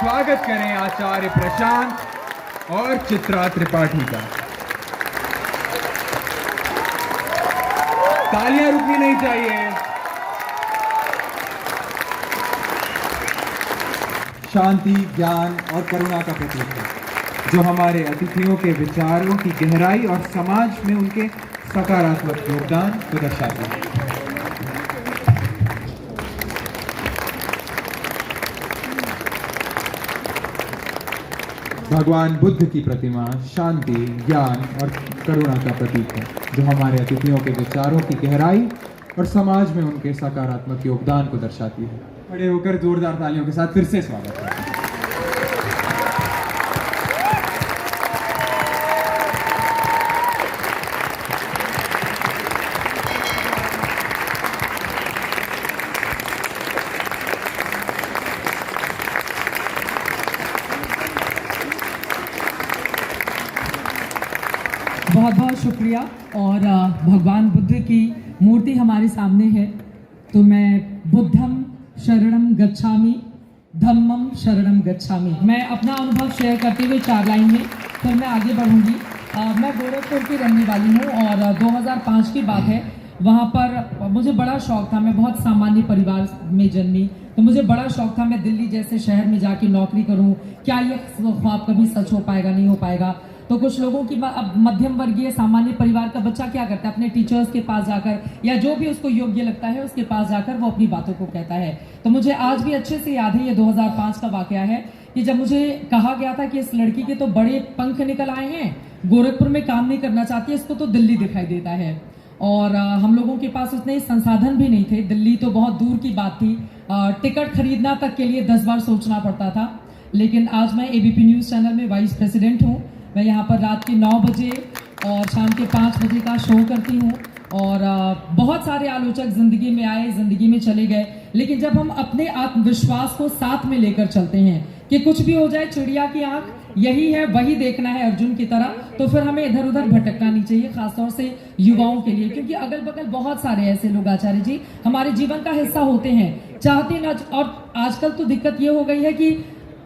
स्वागत करें आचार्य प्रशांत और चित्रा त्रिपाठी का। तालियां रुकनी नहीं चाहिए। शांति, ज्ञान और करुणा का प्रतीक है, जो हमारे अतिथियों के विचारों की गहराई और समाज में उनके सकारात्मक योगदान को दर्शाती है। भगवान बुद्ध की प्रतिमा शांति, ज्ञान और करुणा का प्रतीक है, जो हमारे अतिथियों के विचारों की गहराई और समाज में उनके सकारात्मक योगदान को दर्शाती है। खड़े होकर जोरदार तालियों के साथ फिर से स्वागत है। बहुत बहुत शुक्रिया। और भगवान बुद्ध की मूर्ति हमारे सामने है, तो मैं बुद्धम शरणम गच्छामि, धम्मम शरणम गच्छामि, मैं अपना अनुभव शेयर करते हुए 4 लाइन में फिर मैं आगे बढ़ूंगी। मैं गोरखपुर की रहने वाली हूँ और 2005 की बात है। वहाँ पर मुझे बड़ा शौक था, मैं बहुत सामान्य परिवार में जन्मी, तो मुझे बड़ा शौक था मैं दिल्ली जैसे शहर में जाके नौकरी करूँ। क्या ये ख्वाब कभी सच हो पाएगा, नहीं हो पाएगा? तो कुछ लोगों की अब मध्यम वर्गीय सामान्य परिवार का बच्चा क्या करता है, अपने टीचर्स के पास जाकर या जो भी उसको योग्य लगता है उसके पास जाकर वो अपनी बातों को कहता है। तो मुझे आज भी अच्छे से याद है, ये 2005 का वाकया है कि जब मुझे कहा गया था कि इस लड़की के तो बड़े पंख निकल आए हैं, गोरखपुर में काम नहीं करना चाहती, इसको तो दिल्ली दिखाई देता है। और हम लोगों के पास उतने संसाधन भी नहीं थे, दिल्ली तो बहुत दूर की बात थी, टिकट खरीदना तक के लिए 10 बार सोचना पड़ता था। लेकिन आज मैं एबीपी न्यूज़ चैनल में वाइस प्रेसिडेंट हूँ। मैं यहाँ पर रात के 9 बजे और शाम के 5 बजे का शो करती हूँ। और बहुत सारे आलोचक ज़िंदगी में आए, ज़िंदगी में चले गए, लेकिन जब हम अपने आत्मविश्वास को साथ में लेकर चलते हैं कि कुछ भी हो जाए, चिड़िया की आंख यही है, वही देखना है अर्जुन की तरह, तो फिर हमें इधर उधर भटकना नहीं चाहिए, खासतौर से युवाओं के लिए, क्योंकि अगल बगल बहुत सारे ऐसे लोग आचार्य जी हमारे जीवन का हिस्सा होते हैं, चाहते न। और आजकल तो दिक्कत ये हो गई है कि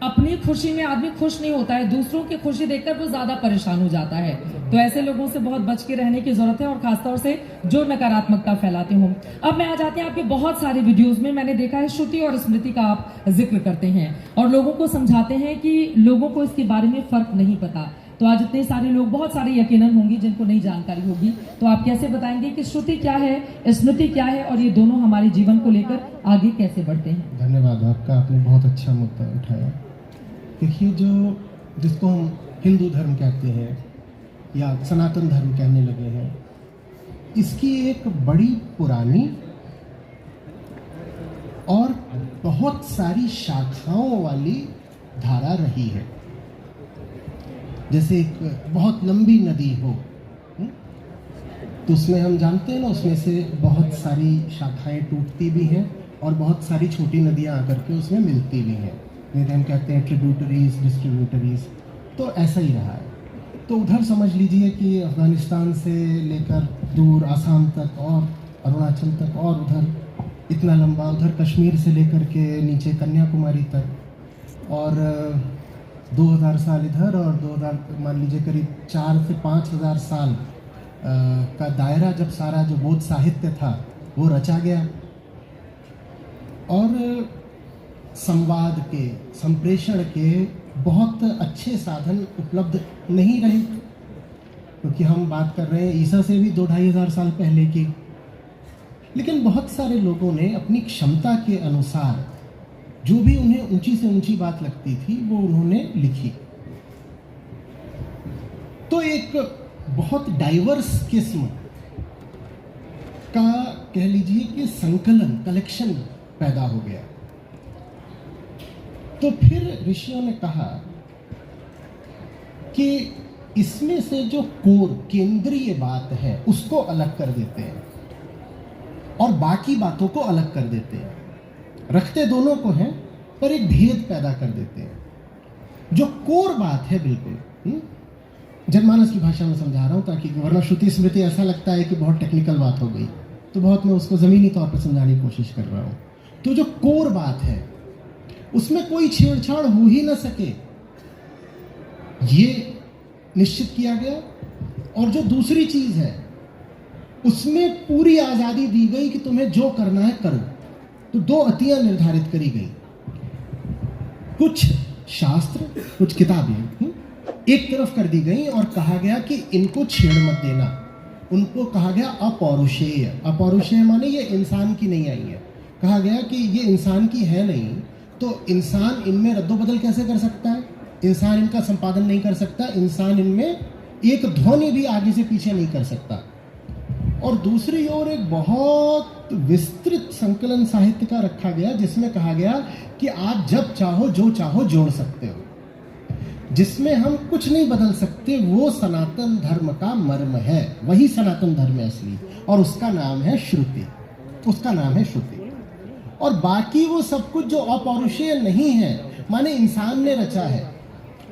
अपनी खुशी में आदमी खुश नहीं होता है, दूसरों की खुशी देखकर वो ज्यादा परेशान हो जाता है। तो ऐसे लोगों से बहुत बच के रहने की जरूरत है, और खासतौर से जो नकारात्मकता फैलाते हो। अब मैं आ जाते हैं आपके बहुत सारे वीडियोस में, मैंने देखा है श्रुति और स्मृति का आप जिक्र करते हैं और लोगों को समझाते हैं कि लोगों को इसके बारे में फर्क नहीं पता। तो आज इतने सारे लोग, बहुत सारे यकीनन होंगे जिनको नहीं जानकारी होगी, तो आप कैसे बताएंगे कि श्रुति क्या है, स्मृति क्या है, और ये दोनों हमारे जीवन को लेकर आगे कैसे बढ़ते हैं? धन्यवाद आपका, आपने बहुत अच्छा मुद्दा उठाया। देखिए, जो जिसको हम हिंदू धर्म कहते हैं या सनातन धर्म कहने लगे हैं, इसकी एक बड़ी पुरानी और बहुत सारी शाखाओं वाली धारा रही है। जैसे एक बहुत लंबी नदी हो, तो उसमें हम जानते हैं ना, उसमें से बहुत सारी शाखाएं टूटती भी हैं और बहुत सारी छोटी नदियां आकर के उसमें मिलती भी हैं। हम कहते हैं ट्रिब्यूटरीज, डिस्ट्रीब्यूटरीज। तो ऐसा ही रहा है। तो उधर समझ लीजिए कि अफ़गानिस्तान से लेकर दूर आसाम तक और अरुणाचल तक, और उधर इतना लंबा, उधर कश्मीर से लेकर के नीचे कन्याकुमारी तक, और 2000 साल इधर और 2000 मान लीजिए करीब 4 से 5000 साल का दायरा, जब सारा जो बौद्ध साहित्य था वो रचा गया। और संवाद के, संप्रेषण के बहुत अच्छे साधन उपलब्ध नहीं रहे, क्योंकि हम बात कर रहे हैं ईसा से भी 2-2.5 हज़ार साल पहले की। लेकिन बहुत सारे लोगों ने अपनी क्षमता के अनुसार जो भी उन्हें ऊंची से ऊंची बात लगती थी वो उन्होंने लिखी। तो एक बहुत डाइवर्स किस्म का, कह लीजिए कि संकलन, कलेक्शन पैदा हो गया। तो फिर ऋषियों ने कहा कि इसमें से जो कोर, केंद्रीय बात है उसको अलग कर देते हैं और बाकी बातों को अलग कर देते हैं। रखते दोनों को हैं पर एक भेद पैदा कर देते हैं। जो कोर बात है, बिल्कुल जनमानस की भाषा में समझा रहा हूँ, ताकि वरना श्रुति स्मृति ऐसा लगता है कि बहुत टेक्निकल बात हो गई, तो बहुत मैं उसको ज़मीनी तौर पर समझाने की कोशिश कर रहा हूँ। तो जो कोर बात है उसमें कोई छेड़छाड़ हो ही ना सके, ये निश्चित किया गया। और जो दूसरी चीज है, उसमें पूरी आजादी दी गई कि तुम्हें जो करना है करो। तो दो अतियां निर्धारित करी गई, कुछ शास्त्र, कुछ किताबें एक तरफ कर दी गई और कहा गया कि इनको छेड़ मत देना। उनको कहा गया अपौरुषेय। अपौरुषेय माने ये इंसान की नहीं आई है। कहा गया कि ये इंसान की है नहीं, तो इंसान इनमें रद्दोबदल कैसे कर सकता है? इंसान इनका संपादन नहीं कर सकता, इंसान इनमें एक ध्वनि भी आगे से पीछे नहीं कर सकता। और दूसरी ओर एक बहुत विस्तृत संकलन साहित्य का रखा गया, जिसमें कहा गया कि आप जब चाहो जो चाहो जोड़ सकते हो। जिसमें हम कुछ नहीं बदल सकते, वो सनातन धर्म का मर्म है, वही सनातन धर्म है असली, और उसका नाम है श्रुति। उसका नाम है श्रुति। और बाकी वो सब कुछ जो अपौरुषेय नहीं है, माने इंसान ने रचा है,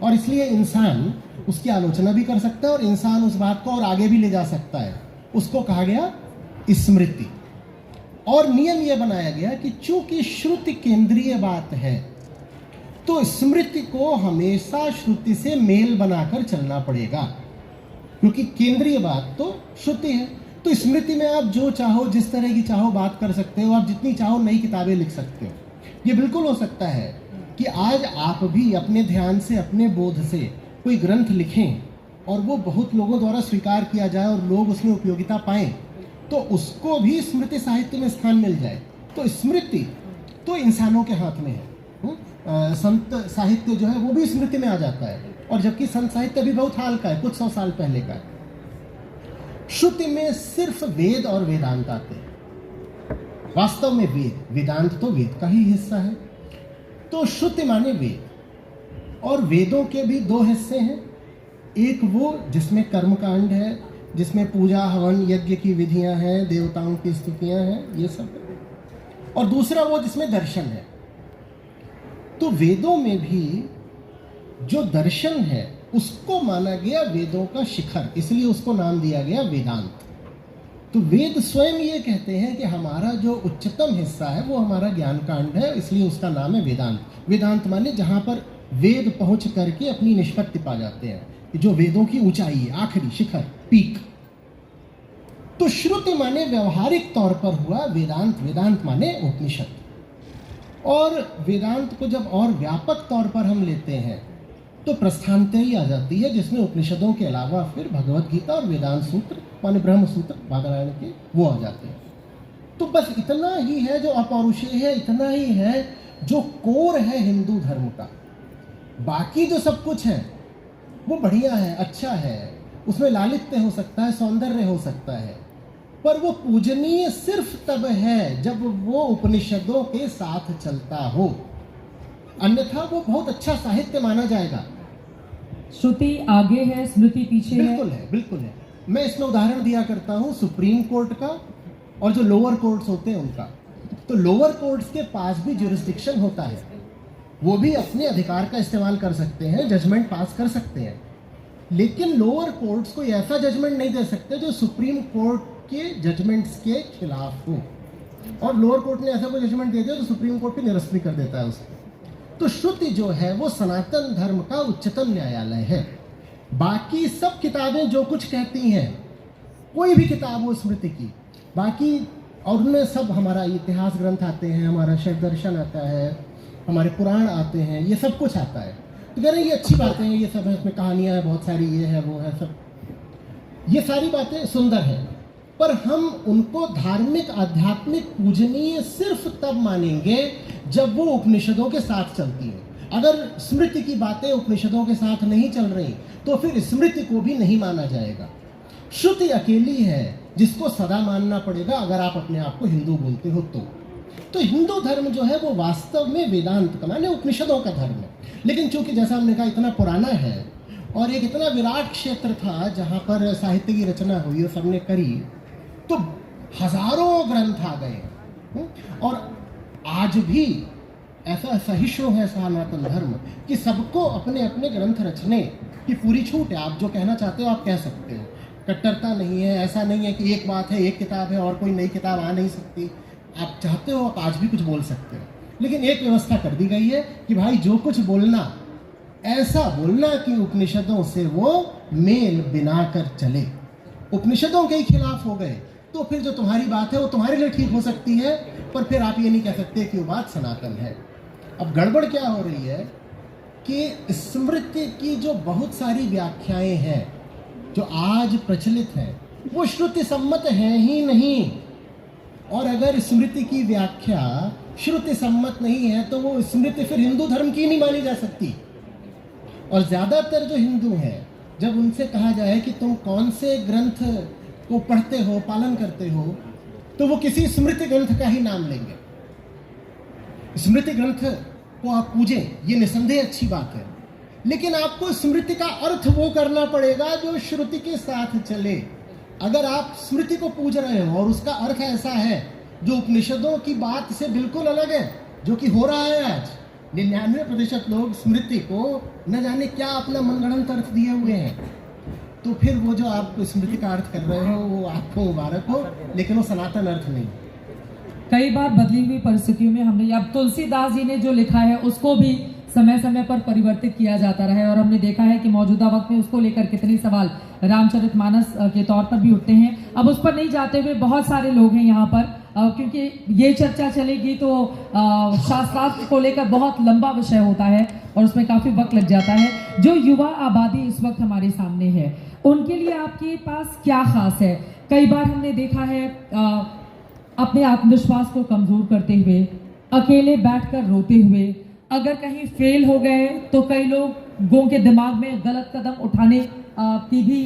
और इसलिए इंसान उसकी आलोचना भी कर सकता है और इंसान उस बात को और आगे भी ले जा सकता है। उसको कहा गया स्मृति। और नियम यह बनाया गया कि चूंकि श्रुति केंद्रीय बात है, तो स्मृति को हमेशा श्रुति से मेल बनाकर चलना पड़ेगा, क्योंकि केंद्रीय बात तो श्रुति है। तो स्मृति में आप जो चाहो, जिस तरह की चाहो बात कर सकते हो, आप जितनी चाहो नई किताबें लिख सकते हो। ये बिल्कुल हो सकता है कि आज आप भी अपने ध्यान से, अपने बोध से कोई ग्रंथ लिखें और वो बहुत लोगों द्वारा स्वीकार किया जाए और लोग उसमें उपयोगिता पाएं, तो उसको भी स्मृति साहित्य में स्थान मिल जाए। तो स्मृति तो इंसानों के हाथ में है। संत साहित्य जो है वो भी स्मृति में आ जाता है, और जबकि संत साहित्य भी बहुत हाल का है, कुछ 100 साल पहले का है। श्रुति में सिर्फ वेद और वेदांत आते हैं। वास्तव में वेदांत तो वेद का ही हिस्सा है। तो श्रुति माने वेद, और वेदों के भी दो हिस्से हैं। एक वो जिसमें कर्मकांड है, जिसमें पूजा हवन यज्ञ की विधियां हैं, देवताओं की स्तुतियां हैं, ये सब है। और दूसरा वो जिसमें दर्शन है। तो वेदों में भी जो दर्शन है उसको माना गया वेदों का शिखर, इसलिए उसको नाम दिया गया वेदांत। तो वेद स्वयं ये कहते हैं कि हमारा जो उच्चतम हिस्सा है वो हमारा ज्ञान कांड है, इसलिए उसका नाम है वेदांत। वेदांत माने जहाँ पर वेद पहुँच करके अपनी निष्पत्ति पा जाते हैं, जो वेदों की ऊंचाई है, आखिरी शिखर, पीक। तो श्रुति माने व्यवहारिक तौर पर हुआ वेदांत, वेदांत माने उपनिषद। और वेदांत को जब और व्यापक तौर पर हम लेते हैं तो प्रस्थानत्रयी आ जाती है, जिसमें उपनिषदों के अलावा फिर भगवत गीता और वेदांत सूत्र माने ब्रह्म सूत्र बादरायण के वो आ जाते हैं। तो बस इतना ही है जो अपौरुषेय है, इतना ही है जो कोर है हिंदू धर्म का। बाकी जो सब कुछ है वो बढ़िया है, अच्छा है, उसमें लालित्य हो सकता है, सौंदर्य हो सकता है, पर वो पूजनीय सिर्फ तब है जब वो उपनिषदों के साथ चलता हो, अन्यथा वो बहुत अच्छा साहित्य माना जाएगा। श्रुति आगे है, स्मृति पीछे बिल्कुल है, बिल्कुल है। मैं इसमें उदाहरण दिया करता हूँ सुप्रीम कोर्ट का और जो लोअर कोर्ट्स होते हैं उनका। तो लोअर कोर्ट्स के पास भी जुरिस्डिक्शन होता है, वो भी अपने अधिकार का इस्तेमाल कर सकते हैं, जजमेंट पास कर सकते हैं, लेकिन लोअर कोर्ट्स को ऐसा जजमेंट नहीं दे सकते जो सुप्रीम कोर्ट के जजमेंट्स के खिलाफ हो। और लोअर कोर्ट ने ऐसा कोई जजमेंट दे दिया तो सुप्रीम कोर्ट भी निरस्त भी कर देता है उसको। तो श्रुति जो है वो सनातन धर्म का उच्चतम न्यायालय है। बाकी सब किताबें जो कुछ कहती हैं, कोई भी किताब हो स्मृति की, बाकी और उनमें सब हमारा इतिहास ग्रंथ आते हैं, हमारा शैव दर्शन आता है, हमारे पुराण आते हैं, ये सब कुछ आता है। तो कह रहे हैं ये अच्छी बातें हैं, ये सब है, इसमें कहानियाँ हैं बहुत सारी, ये है वो है, सब ये सारी बातें सुंदर है, पर हम उनको धार्मिक, आध्यात्मिक, पूजनीय सिर्फ तब मानेंगे जब वो उपनिषदों के साथ चलती है। अगर स्मृति की बातें उपनिषदों के साथ नहीं चल रही तो फिर स्मृति को भी नहीं माना जाएगा। श्रुति अकेली है जिसको सदा मानना पड़ेगा अगर आप अपने आप को हिंदू बोलते हो तो हिंदू धर्म जो है वो वास्तव में वेदांत का माने उपनिषदों का धर्म है। लेकिन चूंकि जैसा हमने कहा इतना पुराना है और एक इतना विराट क्षेत्र था जहाँ पर साहित्य की रचना हुई और सबने करी, तो हजारों ग्रंथ आ गए। और आज भी ऐसा सहिष्णु है सनातन धर्म कि सबको अपने अपने ग्रंथ रचने की पूरी छूट है। आप जो कहना चाहते हो आप कह सकते हो, कट्टरता नहीं है। ऐसा नहीं है कि एक बात है, एक किताब है और कोई नई किताब आ नहीं सकती। आप चाहते हो आप आज भी कुछ बोल सकते हो। लेकिन एक व्यवस्था कर दी गई है कि भाई जो कुछ बोलना ऐसा बोलना कि उपनिषदों से वो मेल बिना कर चले। उपनिषदों के ही खिलाफ हो गए तो फिर जो तुम्हारी बात है वो तुम्हारे लिए ठीक हो सकती है, पर फिर आप ये नहीं कह सकते कि वो बात सनातन है। अब गड़बड़ क्या हो रही है कि स्मृति की जो बहुत सारी व्याख्याएं हैं जो आज प्रचलित हैं वो श्रुति सम्मत है ही नहीं, और अगर स्मृति की व्याख्या श्रुति सम्मत नहीं है तो वो स्मृति फिर हिंदू धर्म की नहीं मानी जा सकती। और ज्यादातर जो हिंदू हैं जब उनसे कहा जाए कि तुम कौन से ग्रंथ को पढ़ते हो, पालन करते हो, तो वो किसी स्मृति ग्रंथ का ही नाम लेंगे। स्मृति ग्रंथ को आप पूजें, ये निसंदेह अच्छी बात है, लेकिन आपको स्मृति का अर्थ वो करना पड़ेगा जो श्रुति के साथ चले। अगर आप स्मृति को पूज रहे हो और उसका अर्थ ऐसा है जो उपनिषदों की बात से बिल्कुल अलग है, जो कि हो रहा है आज, 99% लोग स्मृति को न जाने क्या अपना मनगढ़ंत अर्थ दिए हुए हैं, तो फिर वो जो आप स्मृति का अर्थ कर रहे हो वो आपको मुबारक हो, लेकिन वो सनातन अर्थ नहीं। कई बार बदली हुई परिस्थितियों में हमने, अब तुलसीदास जी ने जो लिखा है उसको भी समय समय पर परिवर्तित किया जाता रहा है, और हमने देखा है कि मौजूदा वक्त में उसको लेकर कितने सवाल रामचरितमानस के तौर पर भी उठते हैं। अब उस पर नहीं जाते हुए बहुत सारे लोग हैं यहाँ पर, क्योंकि ये चर्चा चलेगी तो शास्त्रार्थ को लेकर बहुत लंबा विषय होता है और उसमें काफ़ी वक्त लग जाता है। जो युवा आबादी इस वक्त हमारे सामने है उनके लिए आपके पास क्या खास है? कई बार हमने देखा है अपने आत्मविश्वास को कमज़ोर करते हुए, अकेले बैठकर रोते हुए, अगर कहीं फेल हो गए तो कई लोगों के दिमाग में गलत कदम उठाने की भी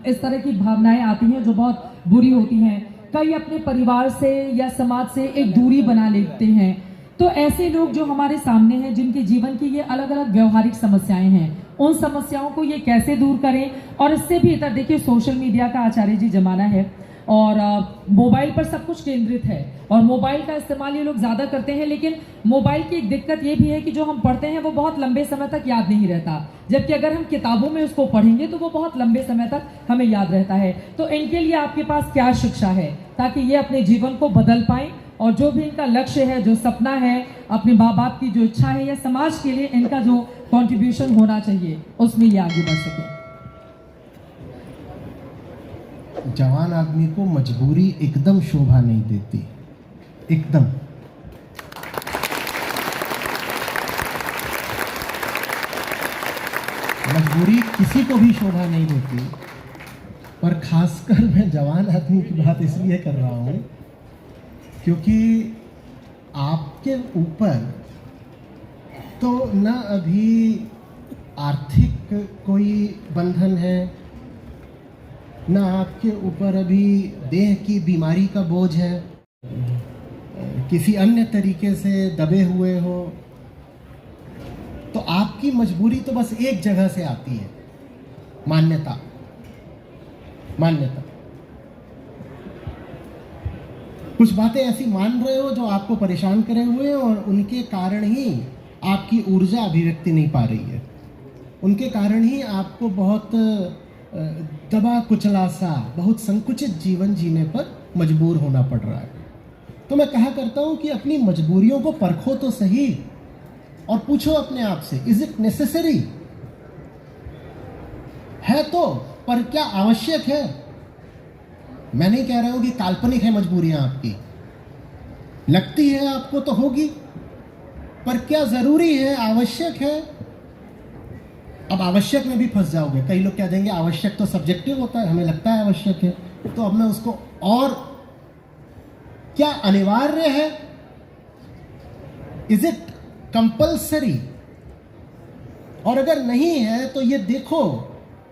इस तरह की भावनाएं आती हैं जो बहुत बुरी होती हैं। कई अपने परिवार से या समाज से एक दूरी बना लेते हैं। तो ऐसे लोग जो हमारे सामने हैं जिनके जीवन की ये अलग अलग व्यवहारिक समस्याएं हैं, उन समस्याओं को ये कैसे दूर करें? और इससे भी इधर देखिए सोशल मीडिया का आचार्य जी जमाना है और मोबाइल पर सब कुछ केंद्रित है और मोबाइल का इस्तेमाल ये लोग ज़्यादा करते हैं, लेकिन मोबाइल की एक दिक्कत ये भी है कि जो हम पढ़ते हैं वो बहुत लंबे समय तक याद नहीं रहता, जबकि अगर हम किताबों में उसको पढ़ेंगे तो वो बहुत लंबे समय तक हमें याद रहता है। तो इनके लिए आपके पास क्या शिक्षा है ताकि ये अपने जीवन को बदल पाएं और जो भी इनका लक्ष्य है, जो सपना है, अपने माँ बाप की जो इच्छा है या समाज के लिए इनका जो कॉन्ट्रीब्यूशन होना चाहिए उसमें ये आगे बढ़ सके? जवान आदमी को मजबूरी एकदम शोभा नहीं देती, एकदम। मजबूरी किसी को भी शोभा नहीं देती, पर खासकर मैं जवान आदमी की बात इसलिए कर रहा हूँ क्योंकि आपके ऊपर तो न अभी आर्थिक कोई बंधन है, ना आपके ऊपर अभी देह की बीमारी का बोझ है, किसी अन्य तरीके से दबे हुए हो, तो आपकी मजबूरी तो बस एक जगह से आती है, मान्यता। मान्यता, कुछ बातें ऐसी मान रहे हो जो आपको परेशान करे हुए हैं और उनके कारण ही आपकी ऊर्जा अभिव्यक्ति नहीं पा रही है, उनके कारण ही आपको बहुत दबा कुचला सा, बहुत संकुचित जीवन जीने पर मजबूर होना पड़ रहा है। तो मैं कहा करता हूं कि अपनी मजबूरियों को परखो तो सही और पूछो अपने आप से, इज इट नेसेसरी? है तो, पर क्या आवश्यक है? मैं नहीं कह रहा हूं कि काल्पनिक है मजबूरियां आपकी, लगती है आपको तो होगी, पर क्या जरूरी है, आवश्यक है? अब आवश्यक में भी फंस जाओगे। कई लोग कह देंगे आवश्यक तो सब्जेक्टिव होता है, हमें लगता है आवश्यक है, तो अब मैं उसको, और क्या अनिवार्य है? Is it compulsory? और अगर नहीं है तो ये देखो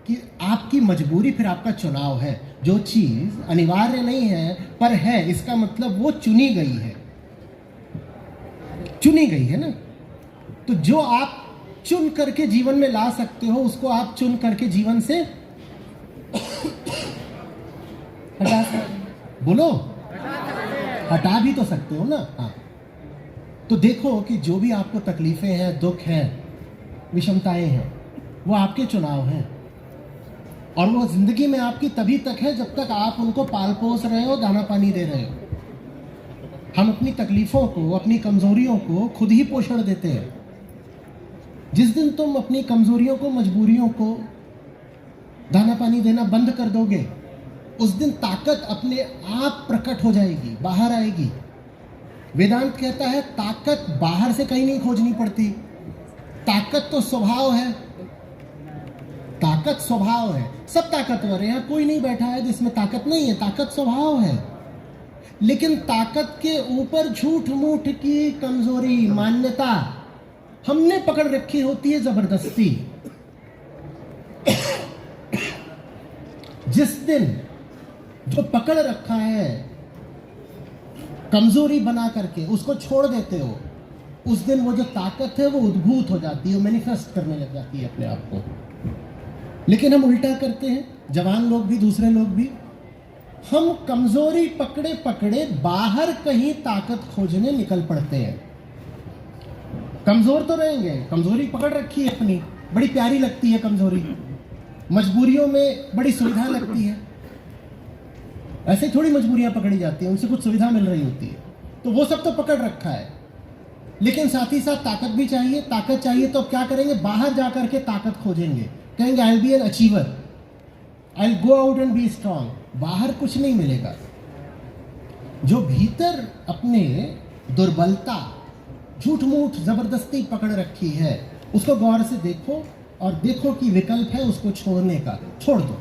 कि आपकी मजबूरी फिर आपका चुनाव है। जो चीज अनिवार्य नहीं है पर है, इसका मतलब वो चुनी गई है, चुनी गई है ना। तो जो आप चुन करके जीवन में ला सकते हो उसको आप चुन करके जीवन से हटा सकते, बोलो, हटा भी तो सकते हो ना। हाँ, तो देखो कि जो भी आपको तकलीफें हैं, दुख हैं, विषमताएं हैं, वो आपके चुनाव हैं और वो जिंदगी में आपकी तभी तक है जब तक आप उनको पाल पोस रहे हो, दाना पानी दे रहे हो। हम अपनी तकलीफों को, अपनी कमजोरियों को खुद ही पोषण देते हैं। जिस दिन तुम अपनी कमजोरियों को, मजबूरियों को दाना पानी देना बंद कर दोगे, उस दिन ताकत अपने आप प्रकट हो जाएगी, बाहर आएगी। वेदांत कहता है ताकत बाहर से कहीं नहीं खोजनी पड़ती, ताकत तो स्वभाव है। ताकत स्वभाव है, सब ताकतवर है, यहाँ कोई नहीं बैठा है जिसमें ताकत नहीं है, ताकत स्वभाव है। लेकिन ताकत के ऊपर झूठ मूठ की कमजोरी, मान्यता हमने पकड़ रखी होती है जबरदस्ती। जिस दिन जो पकड़ रखा है कमजोरी बना करके उसको छोड़ देते हो, उस दिन वो जो ताकत है वो उद्भूत हो जाती है, वो मैनिफेस्ट करने लग जाती है अपने आप को। लेकिन हम उल्टा करते हैं, जवान लोग भी, दूसरे लोग भी। हम कमजोरी पकड़े पकड़े बाहर कहीं ताकत खोजने निकल पड़ते हैं। कमजोर तो रहेंगे, कमजोरी पकड़ रखी है अपनी, बड़ी प्यारी लगती है कमजोरी, मजबूरियों में बड़ी सुविधा लगती है। ऐसे थोड़ी मजबूरियां पकड़ी जाती हैं, उनसे कुछ सुविधा मिल रही होती है, तो वो सब तो पकड़ रखा है। लेकिन साथ ही साथ ताकत भी चाहिए। ताकत चाहिए तो क्या करेंगे? बाहर जाकर के ताकत खोजेंगे, कहेंगे I will be an achiever, I will go out and B strong. बाहर कुछ नहीं मिलेगा। जो भीतर अपने दुर्बलता, झूठ मूठ, जबरदस्ती पकड़ रखी है, उसको गौर से देखो और देखो कि विकल्प है उसको छोड़ने का, छोड़ दो।